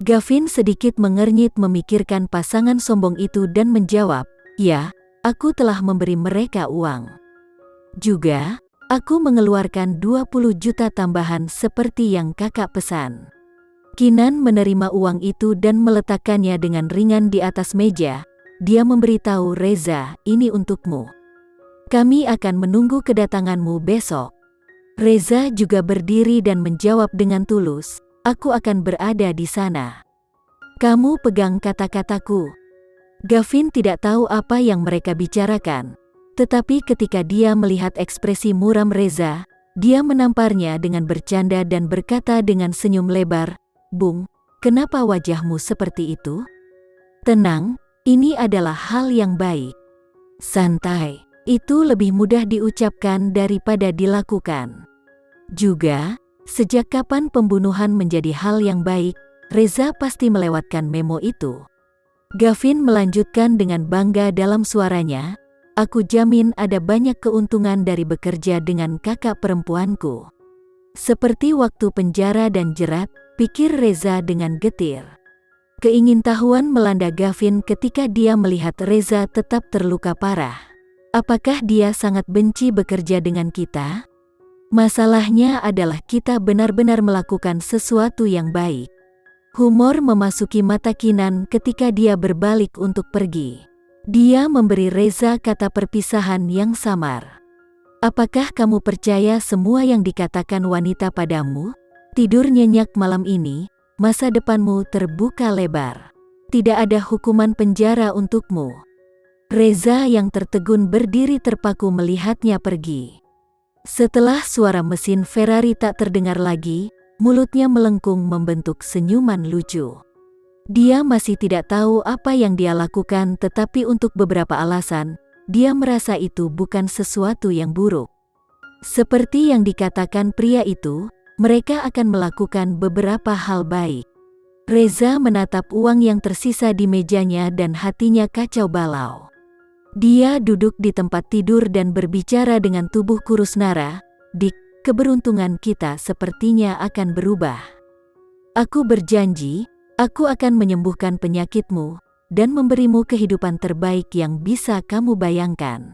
Gavin sedikit mengernyit memikirkan pasangan sombong itu dan menjawab, "Ya, aku telah memberi mereka uang. Juga, aku mengeluarkan 20 juta tambahan seperti yang kakak pesan." Kinan menerima uang itu dan meletakkannya dengan ringan di atas meja. Dia memberitahu Reza, "Ini untukmu. Kami akan menunggu kedatanganmu besok." Reza juga berdiri dan menjawab dengan tulus, "Aku akan berada di sana. Kamu pegang kata-kataku." Gavin tidak tahu apa yang mereka bicarakan. Tetapi ketika dia melihat ekspresi muram Reza, dia menamparnya dengan bercanda dan berkata dengan senyum lebar, "Bung, kenapa wajahmu seperti itu? Tenang, ini adalah hal yang baik. Santai, itu lebih mudah diucapkan daripada dilakukan. Juga, sejak kapan pembunuhan menjadi hal yang baik, Reza pasti melewatkan memo itu." Gavin melanjutkan dengan bangga dalam suaranya, "Aku jamin ada banyak keuntungan dari bekerja dengan kakak perempuanku. Seperti waktu penjara dan jerat," pikir Reza dengan getir. Keingintahuan melanda Gavin ketika dia melihat Reza tetap terluka parah. Apakah dia sangat benci bekerja dengan kita? Masalahnya adalah kita benar-benar melakukan sesuatu yang baik. Humor memasuki mata Kinan ketika dia berbalik untuk pergi. Dia memberi Reza kata perpisahan yang samar. "Apakah kamu percaya semua yang dikatakan wanita padamu? Tidur nyenyak malam ini, masa depanmu terbuka lebar. Tidak ada hukuman penjara untukmu." Reza yang tertegun berdiri terpaku melihatnya pergi. Setelah suara mesin Ferrari tak terdengar lagi, mulutnya melengkung membentuk senyuman lucu. Dia masih tidak tahu apa yang dia lakukan, tetapi untuk beberapa alasan, dia merasa itu bukan sesuatu yang buruk. Seperti yang dikatakan pria itu, mereka akan melakukan beberapa hal baik. Reza menatap uang yang tersisa di mejanya dan hatinya kacau balau. Dia duduk di tempat tidur dan berbicara dengan tubuh kurus Nara, "Dik, keberuntungan kita sepertinya akan berubah. Aku berjanji, aku akan menyembuhkan penyakitmu dan memberimu kehidupan terbaik yang bisa kamu bayangkan.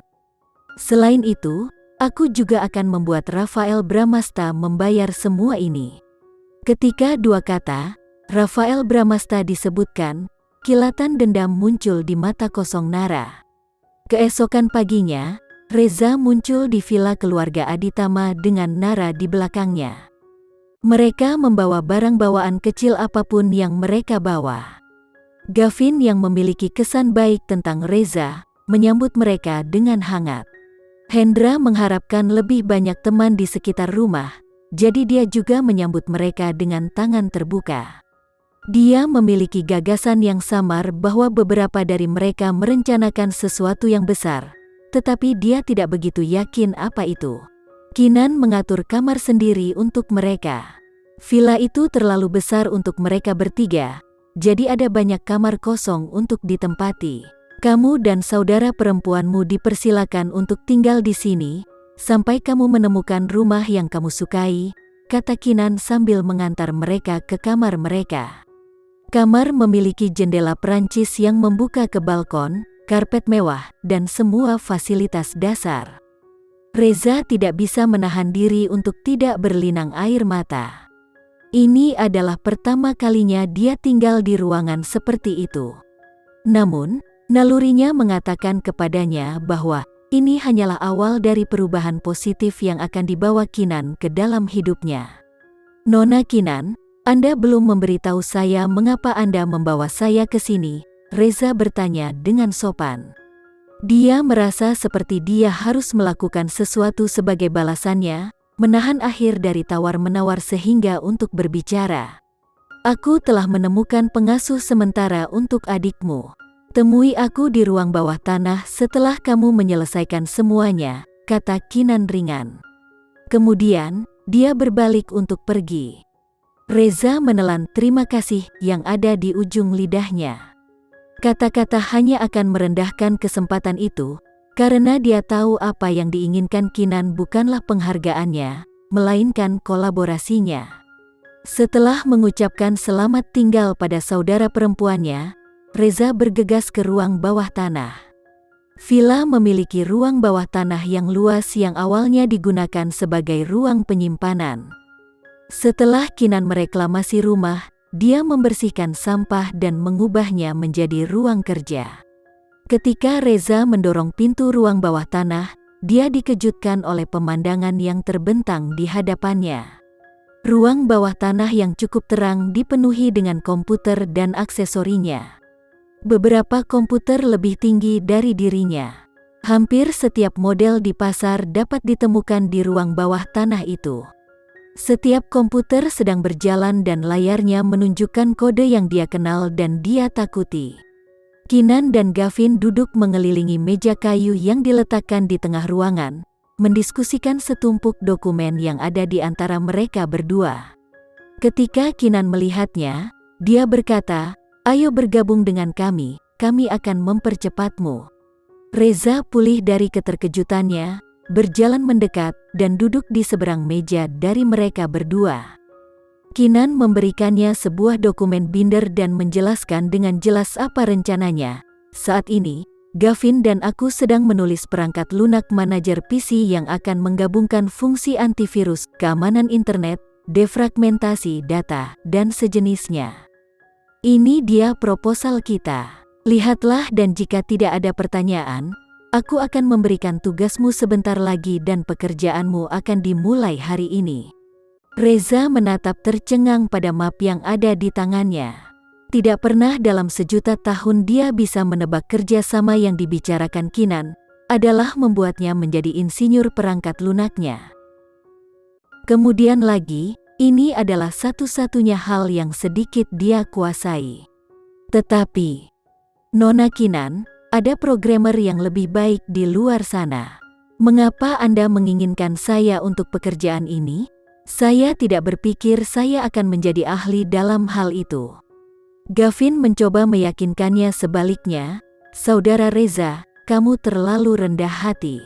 Selain itu, aku juga akan membuat Rafael Bramasta membayar semua ini." Ketika dua kata Rafael Bramasta disebutkan, kilatan dendam muncul di mata kosong Nara. Keesokan paginya, Reza muncul di villa keluarga Aditama dengan Nara di belakangnya. Mereka membawa barang bawaan kecil apapun yang mereka bawa. Gavin yang memiliki kesan baik tentang Reza, menyambut mereka dengan hangat. Hendra mengharapkan lebih banyak teman di sekitar rumah, jadi dia juga menyambut mereka dengan tangan terbuka. Dia memiliki gagasan yang samar bahwa beberapa dari mereka merencanakan sesuatu yang besar, tetapi dia tidak begitu yakin apa itu. Kinan mengatur kamar sendiri untuk mereka. Villa itu terlalu besar untuk mereka bertiga, jadi ada banyak kamar kosong untuk ditempati. "Kamu dan saudara perempuanmu dipersilakan untuk tinggal di sini, sampai kamu menemukan rumah yang kamu sukai," kata Kinan sambil mengantar mereka ke kamar mereka. Kamar memiliki jendela Prancis yang membuka ke balkon, karpet mewah, dan semua fasilitas dasar. Reza tidak bisa menahan diri untuk tidak berlinang air mata. Ini adalah pertama kalinya dia tinggal di ruangan seperti itu. Namun, nalurinya mengatakan kepadanya bahwa ini hanyalah awal dari perubahan positif yang akan dibawa Kinan ke dalam hidupnya. "Nona Kinan, Anda belum memberitahu saya mengapa Anda membawa saya ke sini," Reza bertanya dengan sopan. Dia merasa seperti dia harus melakukan sesuatu sebagai balasannya, menahan akhir dari tawar-menawar sehingga untuk berbicara. "Aku telah menemukan pengasuh sementara untuk adikmu. Temui aku di ruang bawah tanah setelah kamu menyelesaikan semuanya," kata Kinan ringan. Kemudian, dia berbalik untuk pergi. Reza menelan terima kasih yang ada di ujung lidahnya. Kata-kata hanya akan merendahkan kesempatan itu, karena dia tahu apa yang diinginkan Kinan bukanlah penghargaannya, melainkan kolaborasinya. Setelah mengucapkan selamat tinggal pada saudara perempuannya, Reza bergegas ke ruang bawah tanah. Villa memiliki ruang bawah tanah yang luas yang awalnya digunakan sebagai ruang penyimpanan. Setelah Kinan mereklamasi rumah, dia membersihkan sampah dan mengubahnya menjadi ruang kerja. Ketika Reza mendorong pintu ruang bawah tanah, dia dikejutkan oleh pemandangan yang terbentang di hadapannya. Ruang bawah tanah yang cukup terang dipenuhi dengan komputer dan aksesorinya. Beberapa komputer lebih tinggi dari dirinya. Hampir setiap model di pasar dapat ditemukan di ruang bawah tanah itu. Setiap komputer sedang berjalan dan layarnya menunjukkan kode yang dia kenal dan dia takuti. Kinan dan Gavin duduk mengelilingi meja kayu yang diletakkan di tengah ruangan, mendiskusikan setumpuk dokumen yang ada di antara mereka berdua. Ketika Kinan melihatnya, dia berkata, "Ayo bergabung dengan kami akan mempercepatmu." Reza pulih dari keterkejutannya, berjalan mendekat, dan duduk di seberang meja dari mereka berdua. Kinan memberikannya sebuah dokumen binder dan menjelaskan dengan jelas apa rencananya. "Saat ini, Gavin dan aku sedang menulis perangkat lunak manajer PC yang akan menggabungkan fungsi antivirus, keamanan internet, defragmentasi data, dan sejenisnya. Ini dia proposal kita. Lihatlah dan jika tidak ada pertanyaan, aku akan memberikan tugasmu sebentar lagi dan pekerjaanmu akan dimulai hari ini." Reza menatap tercengang pada map yang ada di tangannya. Tidak pernah dalam sejuta tahun dia bisa menebak kerjasama yang dibicarakan Kinan adalah membuatnya menjadi insinyur perangkat lunaknya. Kemudian lagi, ini adalah satu-satunya hal yang sedikit dia kuasai. Tetapi, Nona Kinan, ada programmer yang lebih baik di luar sana. Mengapa Anda menginginkan saya untuk pekerjaan ini? Saya tidak berpikir saya akan menjadi ahli dalam hal itu. Gavin mencoba meyakinkannya sebaliknya, "Saudara Reza, kamu terlalu rendah hati.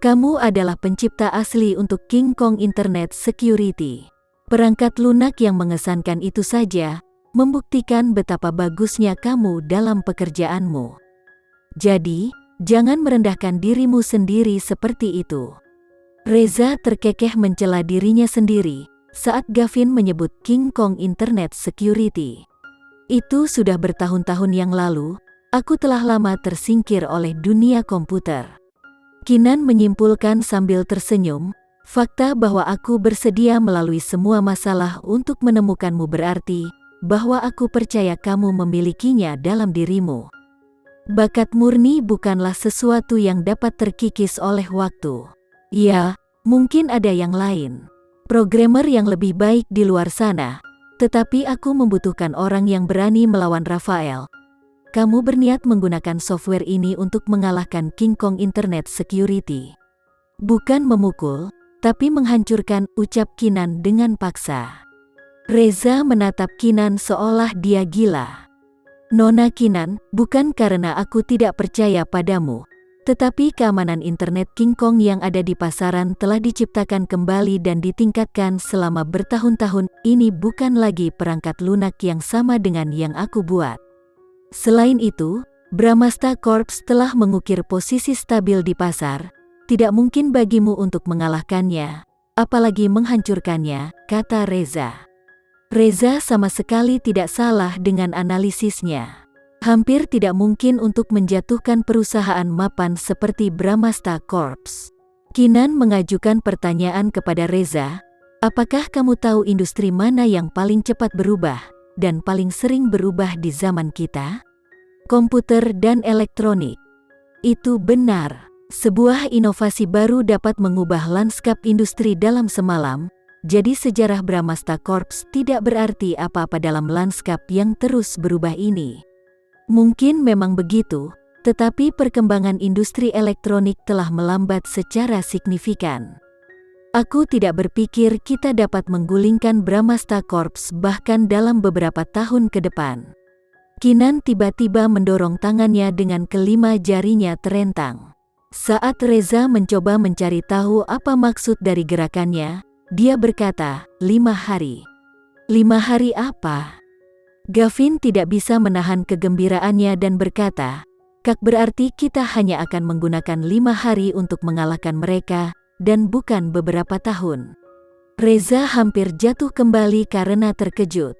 Kamu adalah pencipta asli untuk King Kong Internet Security. Perangkat lunak yang mengesankan itu saja membuktikan betapa bagusnya kamu dalam pekerjaanmu. Jadi, jangan merendahkan dirimu sendiri seperti itu." Reza terkekeh mencela dirinya sendiri saat Gavin menyebut King Kong Internet Security. "Itu sudah bertahun-tahun yang lalu, aku telah lama tersingkir oleh dunia komputer." Kinan menyimpulkan sambil tersenyum, "Fakta bahwa aku bersedia melalui semua masalah untuk menemukanmu berarti bahwa aku percaya kamu memilikinya dalam dirimu. Bakat murni bukanlah sesuatu yang dapat terkikis oleh waktu. Ya, mungkin ada yang lain. Programmer yang lebih baik di luar sana, tetapi aku membutuhkan orang yang berani melawan Rafael. Kamu berniat menggunakan software ini untuk mengalahkan King Kong Internet Security. Bukan memukul, tapi menghancurkan," ucap Kinan dengan paksa. Reza menatap Kinan seolah dia gila. "Nona Kinan, bukan karena aku tidak percaya padamu. Tetapi keamanan internet King Kong yang ada di pasaran telah diciptakan kembali dan ditingkatkan selama bertahun-tahun. Ini bukan lagi perangkat lunak yang sama dengan yang aku buat. Selain itu, Brahmasta Corps telah mengukir posisi stabil di pasar. Tidak mungkin bagimu untuk mengalahkannya, apalagi menghancurkannya," kata Reza. Reza sama sekali tidak salah dengan analisisnya. Hampir tidak mungkin untuk menjatuhkan perusahaan mapan seperti Brahmasta Corps. Kinan mengajukan pertanyaan kepada Reza, "Apakah kamu tahu industri mana yang paling cepat berubah dan paling sering berubah di zaman kita?" "Komputer dan elektronik." "Itu benar. Sebuah inovasi baru dapat mengubah lanskap industri dalam semalam, jadi sejarah Brahmasta Corps tidak berarti apa-apa dalam lanskap yang terus berubah ini." Mungkin memang begitu, tetapi perkembangan industri elektronik telah melambat secara signifikan. Aku tidak berpikir kita dapat menggulingkan Brahmasta Corps bahkan dalam beberapa tahun ke depan. Kinan tiba-tiba mendorong tangannya dengan kelima jarinya terentang. Saat Reza mencoba mencari tahu apa maksud dari gerakannya, dia berkata, 5 hari. 5 hari apa? Gavin tidak bisa menahan kegembiraannya dan berkata, "Kak, berarti kita hanya akan menggunakan 5 hari untuk mengalahkan mereka, dan bukan beberapa tahun." Reza hampir jatuh kembali karena terkejut.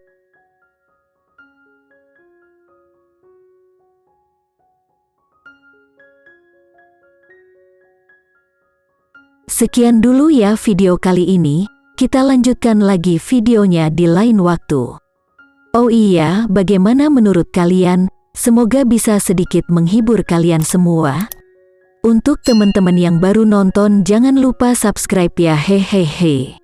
Sekian dulu ya video kali ini, kita lanjutkan lagi videonya di lain waktu. Oh iya, bagaimana menurut kalian? Semoga bisa sedikit menghibur kalian semua. Untuk teman-teman yang baru nonton, jangan lupa subscribe ya, hehehe.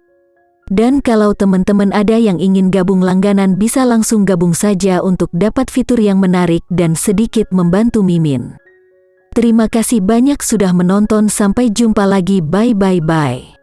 Dan kalau teman-teman ada yang ingin gabung langganan, bisa langsung gabung saja untuk dapat fitur yang menarik dan sedikit membantu Mimin. Terima kasih banyak sudah menonton, sampai jumpa lagi, bye.